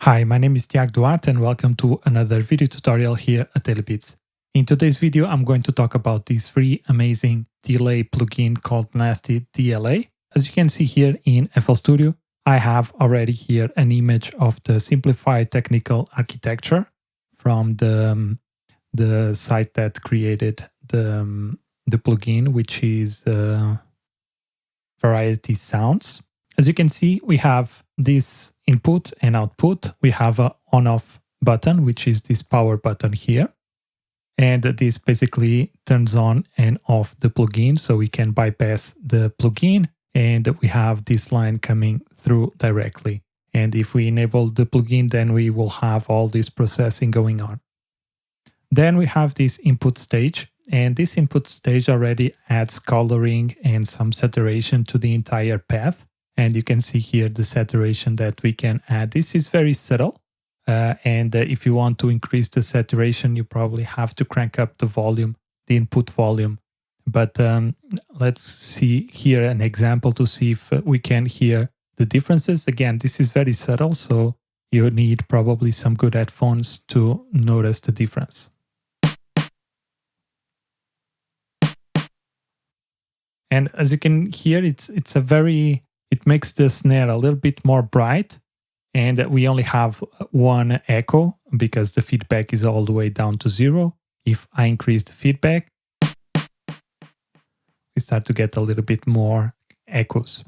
Hi, my name is Tiago Duarte and welcome to another video tutorial here at Daily Bits. In today's video, I'm going to talk about this free amazing delay plugin called NastyDLA. As you can see here in FL Studio, I have already here an image of the simplified technical architecture from the site that created the plugin, which is Variety Sounds. As you can see, we have this input and output. We have a on-off button, which is this power button here. And this basically turns on and off the plugin, so we can bypass the plugin and we have this line coming through directly. And if we enable the plugin, then we will have all this processing going on. Then we have this input stage, and this input stage already adds coloring and some saturation to the entire path. And you can see here the saturation that we can add. This is very subtle. And if you want to increase the saturation, you probably have to crank up the volume, the input volume. But let's see here an example to see if we can hear the differences. Again, this is very subtle, so you need probably some good headphones to notice the difference. And as you can hear, it makes the snare a little bit more bright, and we only have one echo because the feedback is all the way down to 0. If I increase the feedback, we start to get a little bit more echoes.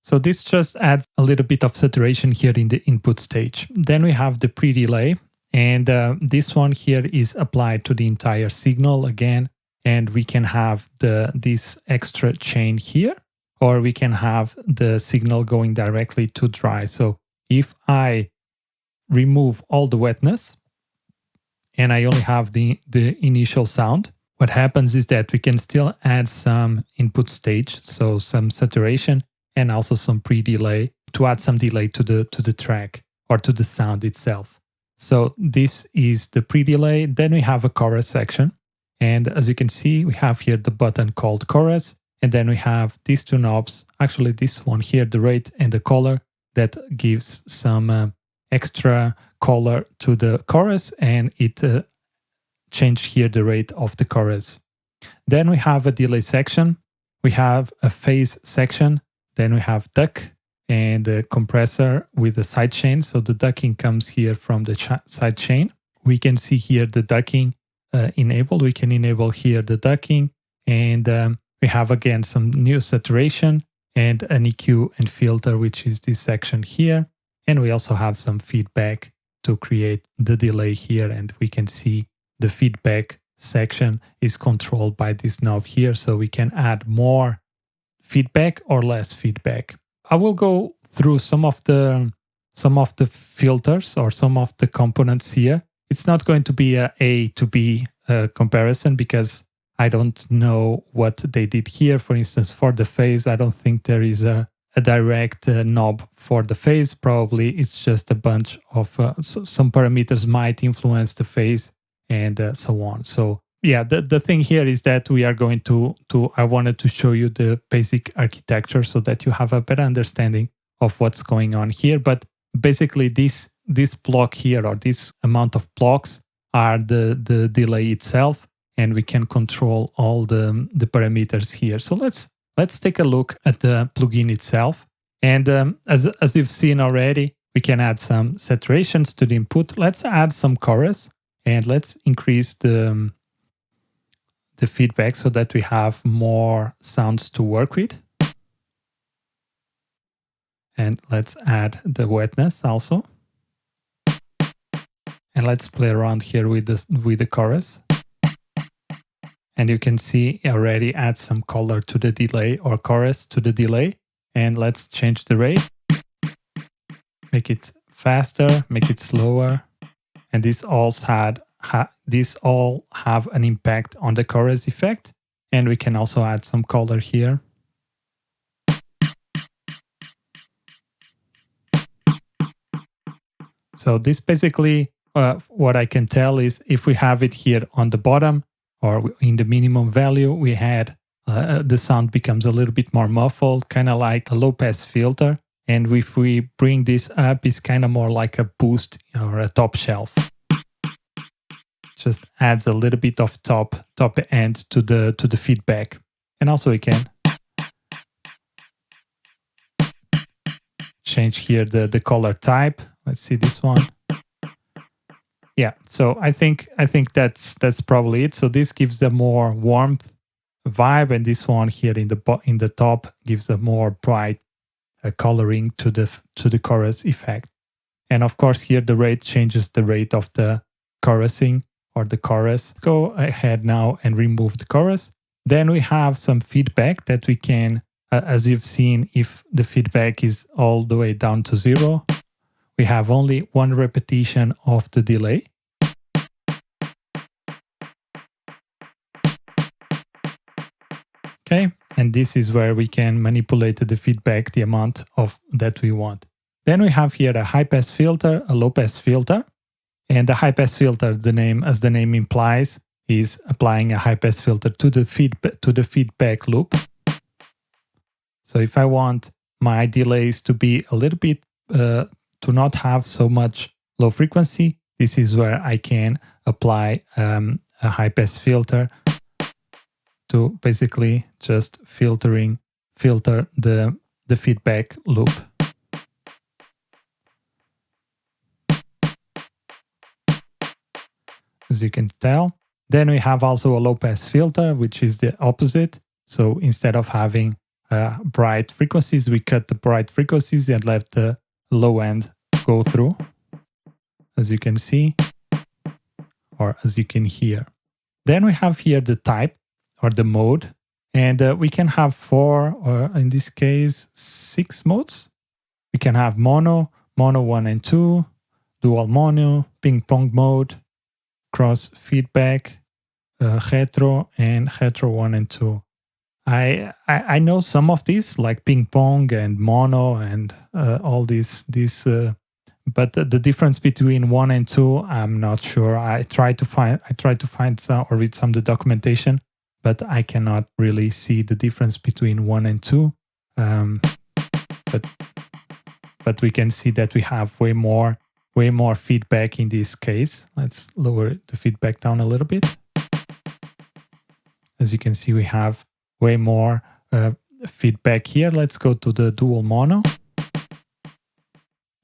So this just adds a little bit of saturation here in the input stage. Then we have the pre-delay, and this one here is applied to the entire signal again. And we can have this extra chain here, or we can have the signal going directly to dry. So if I remove all the wetness and I only have the initial sound, what happens is that we can still add some input stage, so some saturation and also some pre-delay to add some delay to the track or to the sound itself. So this is the pre-delay. Then we have a chorus section. And as you can see, we have here the button called chorus. And then we have these two knobs, actually this one here, the rate and the color, that gives some extra color to the chorus, and it changed here the rate of the chorus. Then we have a delay section. We have a phase section. Then we have duck and a compressor with a sidechain. So the ducking comes here from the sidechain. We can see here the ducking enabled. We can enable here the ducking, and we have again some new saturation and an EQ and filter, which is this section here. And we also have some feedback to create the delay here, and we can see the feedback section is controlled by this knob here, so we can add more feedback or less feedback. I will go through some of the filters or some of the components here. It's not going to be A to B comparison because I don't know what they did here. For instance, for the phase, I don't think there is a direct knob for the phase. Probably it's just a bunch of some parameters might influence the phase and so on. So yeah, the thing here is that we are going to I wanted to show you the basic architecture so that you have a better understanding of what's going on here. But basically this block here, or this amount of blocks, are the delay itself, and we can control all the parameters here. So let's take a look at the plugin itself. And as you've seen already, we can add some saturations to the input. Let's add some chorus, and let's increase the feedback so that we have more sounds to work with. And let's add the wetness also. And let's play around here with the chorus. And you can see already add some color to the delay, or chorus to the delay. And let's change the rate. Make it faster, make it slower. And these all have an impact on the chorus effect. And we can also add some color here. So this basically, what I can tell is if we have it here on the bottom or in the minimum value, we had the sound becomes a little bit more muffled, kind of like a low pass filter. And if we bring this up, it's kind of more like a boost or a top shelf. Just adds a little bit of top end to the feedback. And also we can change here the color type. Let's see this one. Yeah, so I think that's probably it. So this gives a more warmth vibe, and this one here in the top gives a more bright coloring to the chorus effect. And of course here the rate changes the rate of the chorusing or the chorus. Go ahead now and remove the chorus. Then we have some feedback that we can, as you've seen, if the feedback is all the way down to 0, we have only one repetition of the delay. Okay, and this is where we can manipulate the feedback, the amount of that we want. Then we have here a high pass filter, a low pass filter. And the high pass filter, as the name implies, is applying a high pass filter to the feedback loop. So if I want my delays to be a little bit, to not have so much low frequency, this is where I can apply a high pass filter to basically just filter the feedback loop. As you can tell. Then we have also a low pass filter, which is the opposite. So instead of having bright frequencies, we cut the bright frequencies and let the low end go through, as you can see, or as you can hear. Then we have here the type or the mode, and we can have 4, or in this case 6 modes. We can have mono 1 and 2, dual mono, ping pong mode, cross feedback, retro, and retro 1 and 2. I know some of these, like ping pong and mono and all these but the difference between 1 and 2, I'm not sure. I tried to find some or read some of the documentation, but I cannot really see the difference between 1 and 2. But we can see that we have way more feedback in this case. Let's lower the feedback down a little bit. As you can see, we have way more feedback here. Let's go to the dual mono.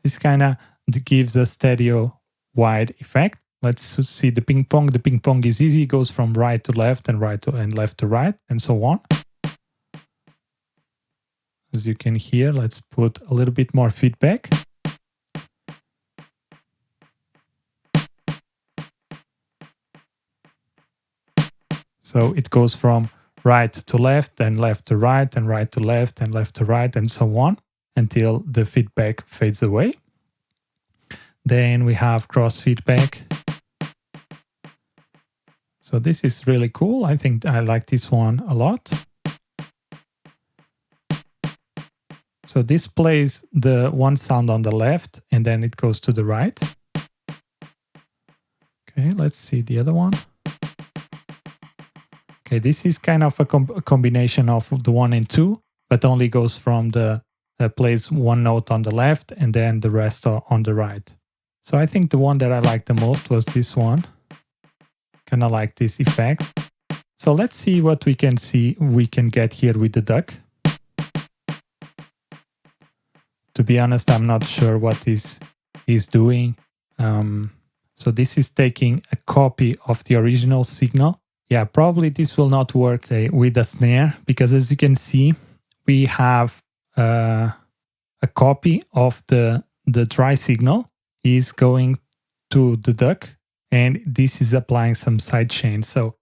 This kind of gives a stereo wide effect. Let's see the ping pong. The ping pong is easy. It goes from right to left and left to right and so on. As you can hear, let's put a little bit more feedback. So it goes from right to left and left to right and right to left and left to right and so on until the feedback fades away. Then we have cross feedback. So this is really cool. I think I like this one a lot. So this plays the one sound on the left and then it goes to the right. Okay, let's see the other one. Okay, this is kind of a combination of the 1 and 2, but only goes from plays one note on the left and then the rest are on the right. So I think the one that I liked the most was this one. Kind of like this effect. So let's see what we can get here with the duck. To be honest, I'm not sure what this is doing. So this is taking a copy of the original signal. Yeah, probably this will not work with a snare, because as you can see, we have a copy of the dry signal is going to the duck, and this is applying some sidechain. So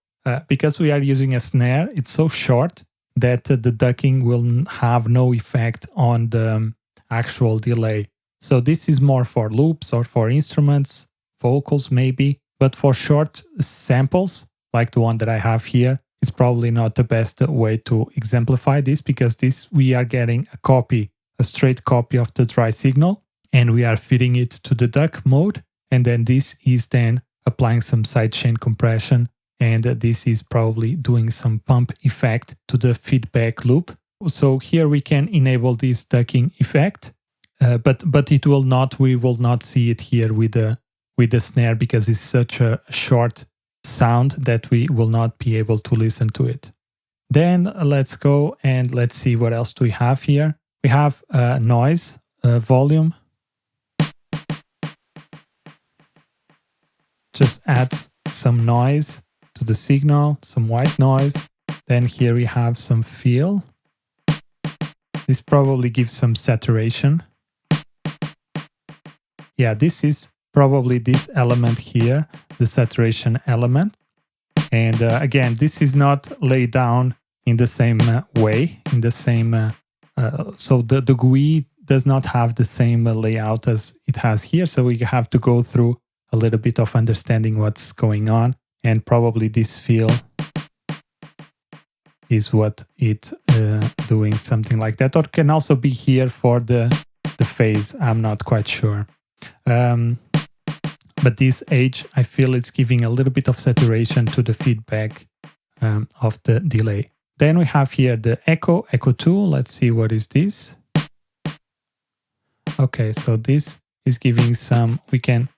because we are using a snare, it's so short that the ducking will have no effect on the actual delay. So this is more for loops or for instruments, vocals maybe, but for short samples, like the one that I have here, it's probably not the best way to exemplify this, because we are getting a straight copy of the dry signal, and we are feeding it to the duck mode, and then this is then applying some sidechain compression, and this is probably doing some pump effect to the feedback loop. So here we can enable this ducking effect, but it will not. We will not see it here with the snare because it's such a short sound that we will not be able to listen to it. Then let's go and let's see what else do we have here. We have noise volume. Just add some noise to the signal, some white noise. Then here we have some feel. This probably gives some saturation. Yeah, this is probably this element here, the saturation element. And again, this is not laid down in the same way, in the same, so the GUI does not have the same layout as it has here. So we have to go through a little bit of understanding what's going on. And probably this feel is what it doing something like that. Or can also be here for the phase. I'm not quite sure. But this edge, I feel it's giving a little bit of saturation to the feedback of the delay. Then we have here the echo 2. Let's see, what is this? Okay, so this is giving some, we can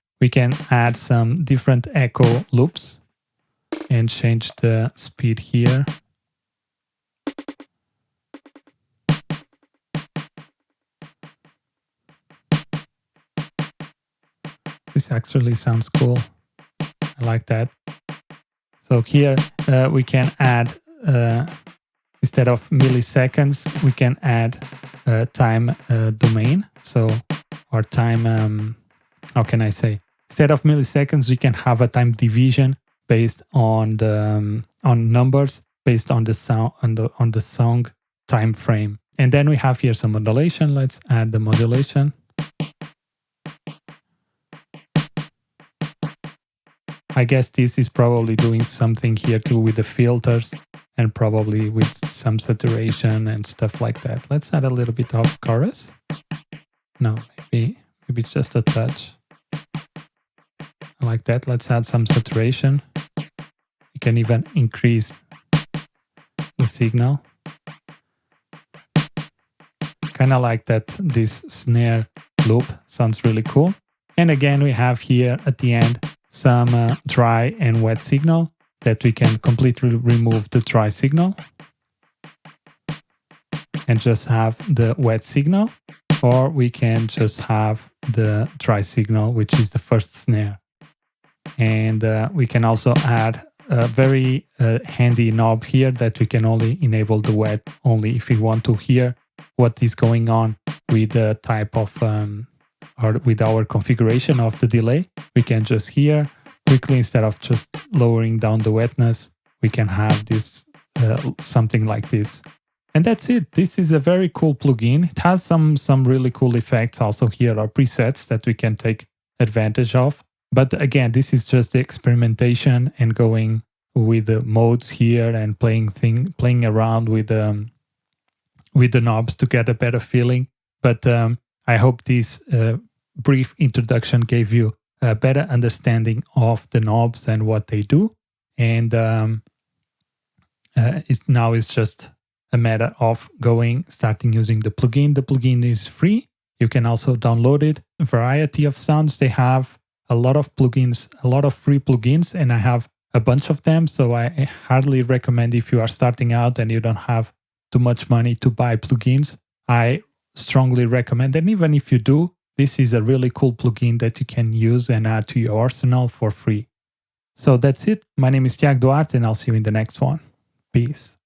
add some different echo loops and change the speed here. This actually sounds cool. I like that. So here we can add, instead of milliseconds, we can add time domain. So, or time, how can I say? Instead of milliseconds, we can have a time division based on the on numbers, based on the sound, on the song time frame. And then we have here some modulation. Let's add the modulation. I guess this is probably doing something here too with the filters and probably with some saturation and stuff like that. Let's add a little bit of chorus. No, maybe it's just a touch. I like that. Let's add some saturation. You can even increase the signal. Kind of like that this snare loop sounds really cool. And again, we have here at the end some dry and wet signal that we can completely remove the dry signal and just have the wet signal, or we can just have the dry signal, which is the first snare. And we can also add a very handy knob here that we can only enable the wet only if we want to hear what is going on with the type of or with our configuration of the delay. We can just hear quickly, instead of just lowering down the wetness, we can have this something like this. And that's it. This is a very cool plugin. It has some really cool effects. Also here are presets that we can take advantage of. But again, this is just the experimentation and going with the modes here and playing around with the knobs to get a better feeling. But I hope this brief introduction gave you a better understanding of the knobs and what they do. And now it's just a matter of starting using the plugin. The plugin is free. You can also download it. A variety of sounds. They have a lot of plugins, a lot of free plugins, and I have a bunch of them. So I hardly recommend, if you are starting out and you don't have too much money to buy plugins, I strongly recommend. And even if you do, this is a really cool plugin that you can use and add to your arsenal for free. So that's it. My name is Tiago Duarte, and I'll see you in the next one. Peace.